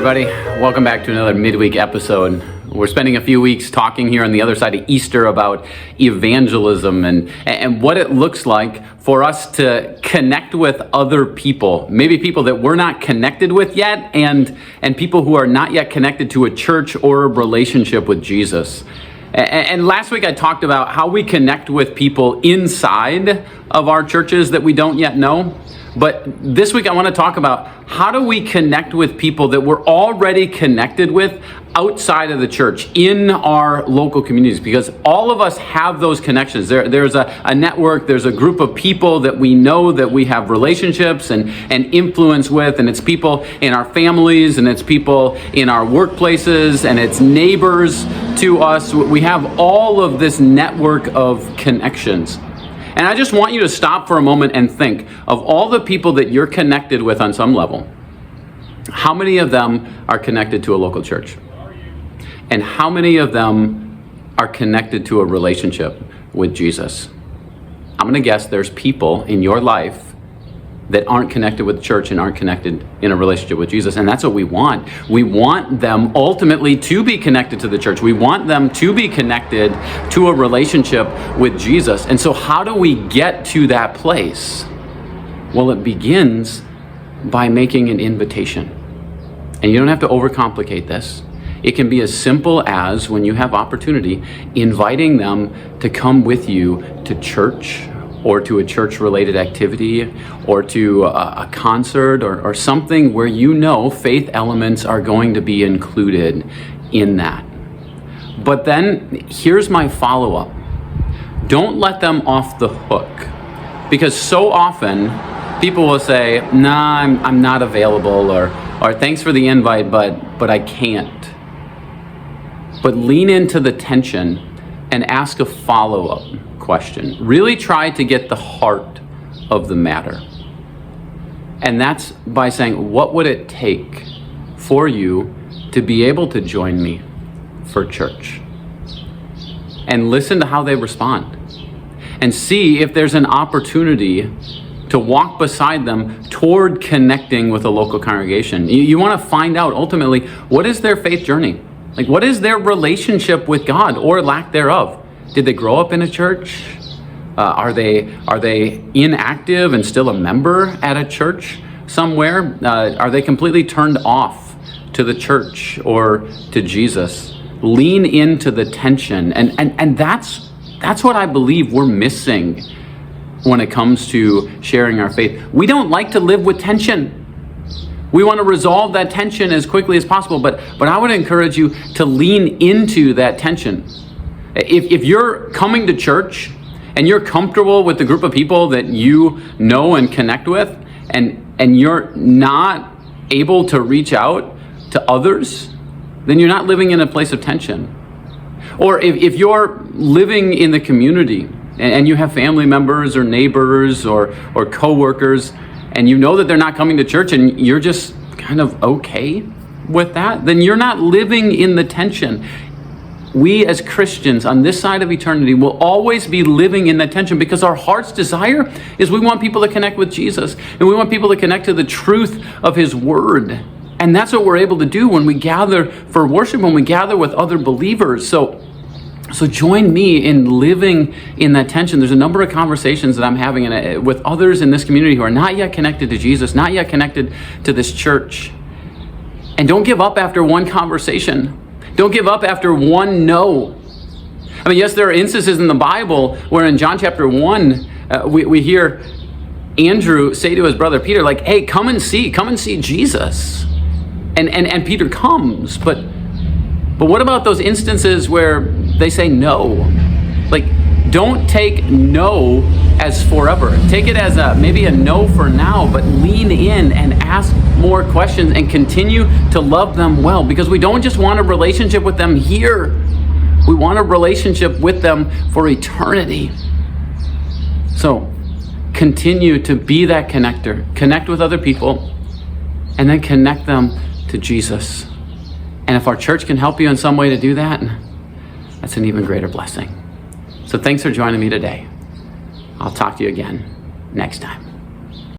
everybody. Welcome back to another midweek episode. We're spending a few weeks talking here on the other side of Easter about evangelism and what it looks like for us to connect with other people, maybe people that we're not connected with yet, and people who are not yet connected to a church or a relationship with Jesus. And last week I talked about how we connect with people inside of our churches that we don't yet know. But this week I want to talk about how do we connect with people that we're already connected with outside of the church, in our local communities, because all of us have those connections. There's a network, there's a group of people that we know that we have relationships and influence with, and it's people in our families, and it's people in our workplaces, and it's neighbors to us. We have all of this network of connections. And I just want you to stop for a moment and think of all the people that you're connected with on some level. How many of them are connected to a local church? And how many of them are connected to a relationship with Jesus? I'm going to guess there's people in your life that aren't connected with the church and aren't connected in a relationship with Jesus. And that's what we want. We want them ultimately to be connected to the church. We want them to be connected to a relationship with Jesus. And so how do we get to that place? Well, it begins by making an invitation. And you don't have to overcomplicate this. It can be as simple as, when you have opportunity, inviting them to come with you to church, or to a church-related activity, or to a concert, or something where you know faith elements are going to be included in that. But then here's my follow-up. Don't let them off the hook, because so often people will say, nah, I'm not available, or thanks for the invite, but I can't. But lean into the tension and ask a follow-up question. Really try to get the heart of the matter. And that's by saying, what would it take for you to be able to join me for church? And listen to how they respond. And see if there's an opportunity to walk beside them toward connecting with a local congregation. You want to find out ultimately, what is their faith journey? Like, what is their relationship with God, or lack thereof? Did they grow up in a church? Are they inactive and still a member at a church somewhere? Are they completely turned off to the church or to Jesus? Lean into the tension, and that's what I believe we're missing when it comes to sharing our faith. We don't like to live with tension. We want to resolve that tension as quickly as possible, but I would encourage you to lean into that tension. If you're coming to church and you're comfortable with the group of people that you know and connect with, and you're not able to reach out to others, then you're not living in a place of tension. Or if you're living in the community and you have family members or neighbors or coworkers, and you know that they're not coming to church and you're just kind of okay with that, then you're not living in the tension. We as Christians on this side of eternity will always be living in that tension, because our heart's desire is we want people to connect with Jesus, and we want people to connect to the truth of His Word. And that's what we're able to do when we gather for worship, when we gather with other believers. So join me in living in that tension. There's a number of conversations that I'm having with others in this community who are not yet connected to Jesus, not yet connected to this church. And don't give up after one conversation. Don't give up after one no. I mean, yes, there are instances in the Bible where in John chapter 1, we hear Andrew say to his brother Peter, like, hey, come and see Jesus. And Peter comes, but what about those instances where they say no? Like, don't take no as forever. Take it as maybe a no for now, but lean in and ask more questions and continue to love them well, because we don't just want a relationship with them here. We want a relationship with them for eternity. So continue to be that connector. Connect with other people, and then connect them to Jesus. And if our church can help you in some way to do that, that's an even greater blessing. So thanks for joining me today. I'll talk to you again next time.